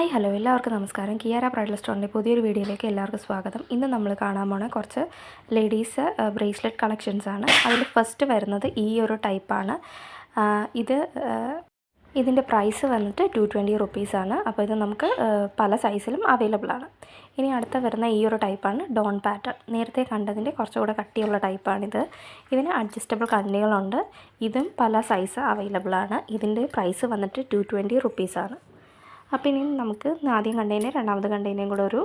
Hi hello എല്ലാവർക്കും നമസ്കാരം. Kiara bridal സ്റ്റോറിൻ്റെ പുതിയൊരു വീഡിയോയിലേക്ക് എല്ലാവർക്കും സ്വാഗതം. ഇന്ന് നമ്മൾ കാണാൻ പോണ കുറച്ച് ലേഡീസ് ബ്രേസ്ലെറ്റ് കളക്ഷൻസാണ്. അതിൽ ഫസ്റ്റ് വരുന്നത് ഈ ഒരു ടൈപ്പാണ്. ഇതിൻ്റെ പ്രൈസ് വന്നിട്ട് 220 റുപ്പീസാണ്. അപ്പോൾ ഇത് നമുക്ക് പല സൈസിലും അവൈലബിൾ ആണ്. ഇനി അടുത്ത വരുന്ന ഈ ഒരു ടൈപ്പാണ് ഡോൺ പാറ്റേൺ. നേരത്തെ കണ്ടതിൻ്റെ കുറച്ചുകൂടെ കട്ടിയുള്ള ടൈപ്പാണിത്. ഇതിന് അഡ്ജസ്റ്റബിൾ കണ്ണികളുണ്ട്. ഇതും പല സൈസ് അവൈലബിൾ ആണ്. ഇതിൻ്റെ പ്രൈസ് വന്നിട്ട് 220 റുപ്പീസാണ്. അപ്പോൾ ഇനി നമുക്ക് ആദ്യം കണ്ടതിനെ രണ്ടാമത് കണ്ടതിനെയും കൂടെ ഒരു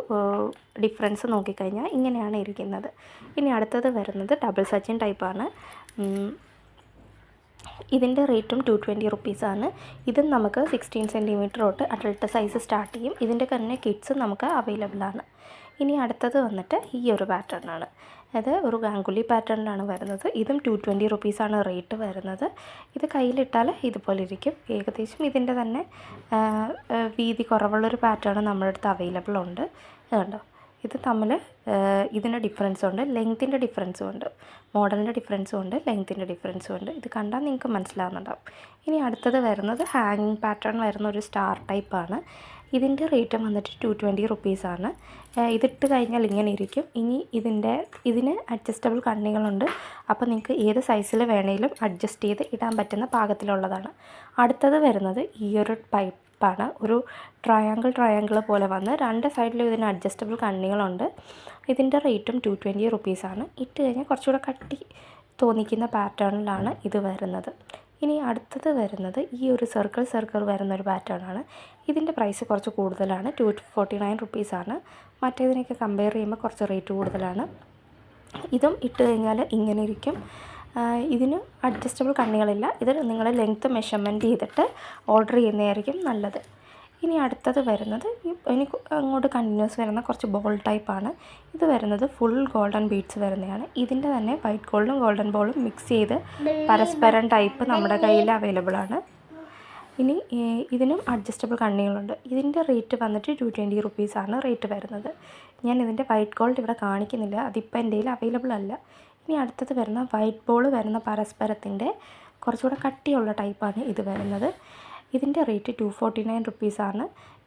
ഡിഫറൻസ് നോക്കിക്കഴിഞ്ഞാൽ ഇങ്ങനെയാണ് ഇരിക്കുന്നത്. ഇനി അടുത്തത് വരുന്നത് ഡബിൾ സച്ചിൻ ടൈപ്പാണ്. ഇതിൻ്റെ റേറ്റും 220 റുപ്പീസാണ്. ഇതും നമുക്ക് 16 സെൻറ്റിമീറ്റർ തൊട്ട് അഡൾട്ട് സൈസ് സ്റ്റാർട്ട് ചെയ്യും. ഇതിൻ്റെ തന്നെ കിഡ്സ് നമുക്ക് അവൈലബിൾ ആണ്. ഇനി അടുത്തത് വന്നിട്ട് ഈ ഒരു പാറ്റേണാണ്. അത് ഒരു ഗാംഗുലി പാറ്റേണിലാണ് വരുന്നത്. ഇതും 220 റുപ്പീസാണ് റേറ്റ് വരുന്നത്. ഇത് കയ്യിലിട്ടാൽ ഇതുപോലെ ഇരിക്കും. ഏകദേശം ഇതിൻ്റെ തന്നെ വീതി കുറവുള്ളൊരു പാറ്റേൺ നമ്മുടെ അടുത്ത് അവൈലബിൾ ഉണ്ട്. കണ്ടോ, ഇത് തമ്മിൽ ഇതിന് ഡിഫറൻസും ഉണ്ട്, ലെങ്ത്തിൻ്റെ ഡിഫറൻസും ഉണ്ട്, മോഡലിൻ്റെ ഡിഫറൻസും ഉണ്ട്, ലെങ്ത്തിൻ്റെ ഡിഫറൻസും ഉണ്ട്. ഇത് കണ്ടാൽ നിങ്ങൾക്ക് മനസ്സിലാകുന്നുണ്ടാവും. ഇനി അടുത്തത് വരുന്നത് ഹാങ്ങിങ് പാറ്റേൺ വരുന്ന ഒരു സ്റ്റാർ ടൈപ്പാണ്. ഇതിൻ്റെ റേറ്റ് വന്നിട്ട് 220 റുപ്പീസാണ്. ഇതിട്ട് കഴിഞ്ഞാൽ ഇങ്ങനെ ഇരിക്കും. ഇനി ഇതിന് അഡ്ജസ്റ്റബിൾ കണ്ണികളുണ്ട്. അപ്പോൾ നിങ്ങൾക്ക് ഏത് സൈസിൽ വേണമെങ്കിലും അഡ്ജസ്റ്റ് ചെയ്ത് ഇടാൻ പറ്റുന്ന പാകത്തിലുള്ളതാണ്. അടുത്തത് വരുന്നത് ഈ ഒരു ടൈപ്പാണ്. ഒരു ട്രയാങ്കിൾ പോലെ വന്ന് രണ്ട് സൈഡിലും ഇതിന് അഡ്ജസ്റ്റബിൾ കണ്ണികളുണ്ട്. ഇതിൻ്റെ റേറ്റും 220 റുപ്പീസാണ്. ഇട്ട് കഴിഞ്ഞാൽ കുറച്ചുകൂടെ കട്ടി തോന്നിക്കുന്ന പാറ്റേണിലാണ് ഇത് വരുന്നത്. ഇനി അടുത്തത് വരുന്നത് ഈ ഒരു സർക്കിൾ വരുന്നൊരു പാറ്റേണാണ്. ഇതിൻ്റെ പ്രൈസ് കുറച്ച് കൂടുതലാണ്, 249 റുപ്പീസാണ്. മറ്റേതിനൊക്കെ കമ്പയർ ചെയ്യുമ്പോൾ കുറച്ച് റേറ്റ് കൂടുതലാണ്. ഇതും ഇട്ട് കഴിഞ്ഞാൽ ഇങ്ങനെ ഇരിക്കും. ഇതിന് അഡ്ജസ്റ്റബിൾ കണ്ണികളില്ല. ഇത് നിങ്ങൾ ലെങ്ത്ത് മെഷർമെൻറ്റ് ചെയ്തിട്ട് ഓർഡർ ചെയ്യുന്നതായിരിക്കും നല്ലത്. ഇനി അടുത്തത് വരുന്നത് ഇനി അങ്ങോട്ട് കണ്ടിന്യൂസ് വരുന്ന കുറച്ച് ബോൾ ടൈപ്പാണ്. ഇത് വരുന്നത് ഫുൾ ഗോൾഡൻ ബീഡ്സ് വരുന്നതാണ്. ഇതിൻ്റെ തന്നെ വൈറ്റ് ഗോൾഡും ഗോൾഡൻ ബോളും മിക്സ് ചെയ്ത് പരസ്പരം ടൈപ്പ് നമ്മുടെ കയ്യിൽ അവൈലബിൾ ആണ്. ഇനി ഇതിനും അഡ്ജസ്റ്റബിൾ കണ്ണികളുണ്ട്. ഇതിൻ്റെ റേറ്റ് വന്നിട്ട് 220 റുപ്പീസാണ് റേറ്റ് വരുന്നത്. ഞാൻ ഇതിൻ്റെ വൈറ്റ് ഗോൾഡ് ഇവിടെ കാണിക്കുന്നില്ല, അതിപ്പോൾ എൻ്റെ കയ്യിൽ അവൈലബിൾ അല്ല. ഇനി അടുത്തത് വരുന്ന വൈറ്റ് ബോൾ വരുന്ന പരസ്പരത്തിൻ്റെ കുറച്ചുകൂടെ കട്ടിയുള്ള ടൈപ്പാണ് ഇത് വരുന്നത്. ഇതിൻ്റെ റേറ്റ് 249 റുപ്പീസാണ്.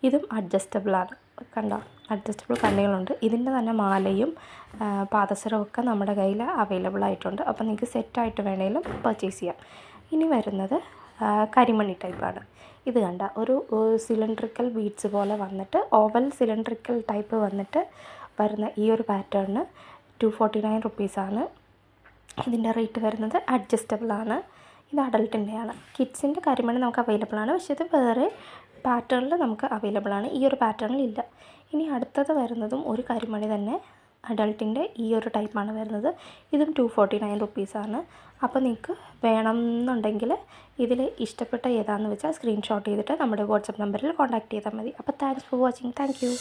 ഇതും അഡ്ജസ്റ്റബിളാണ്. കണ്ടോ, അഡ്ജസ്റ്റബിൾ കണ്ണികളുണ്ട്. ഇതിൻ്റെ തന്നെ മാലയും പാദസരവും ഒക്കെ നമ്മുടെ കയ്യിൽ അവൈലബിൾ ആയിട്ടുണ്ട്. അപ്പോൾ നിങ്ങൾക്ക് സെറ്റായിട്ട് വേണമെങ്കിലും പർച്ചേസ് ചെയ്യാം. ഇനി വരുന്നത് കരിമണി ടൈപ്പാണ്. ഇത് കണ്ട ഒരു സിലിണ്ട്രിക്കൽ ബീഡ്സ് പോലെ വന്നിട്ട് ഓവൽ സിലിണ്ട്രിക്കൽ ടൈപ്പ് വന്നിട്ട് വരുന്ന ഈ ഒരു പാറ്റേണിന് 249 റുപ്പീസാണ്. ഇതിൻ്റെ റേറ്റ് വരുന്നത് അഡ്ജസ്റ്റബിളാണ്. ഇത് അഡൾട്ടിൻ്റെയാണ്. കിഡ്സിൻ്റെ കരിമണി നമുക്ക് അവൈലബിൾ ആണ്, പക്ഷേ ഇത് വേറെ പാറ്റേണിൽ നമുക്ക് അവൈലബിൾ ആണ്. ഈ ഒരു പാറ്റേണിൽ ഇല്ല. ഇനി അടുത്തത് വരുന്നതും ഒരു കരിമണി തന്നെ അഡൾട്ടിൻ്റെ ഈ ഒരു ടൈപ്പാണ് വരുന്നത്. ഇതും 249 റുപ്പീസാണ്. അപ്പോൾ നിങ്ങൾക്ക് വേണം എന്നുണ്ടെങ്കിൽ ഇതിൽ ഇഷ്ടപ്പെട്ട ഏതാണെന്ന് വെച്ചാൽ സ്ക്രീൻഷോട്ട് ചെയ്തിട്ട് നമ്മുടെ വാട്സപ്പ് നമ്പറിൽ കോൺടാക്റ്റ് ചെയ്താൽ മതി. അപ്പോൾ thanks for watching. Thank you.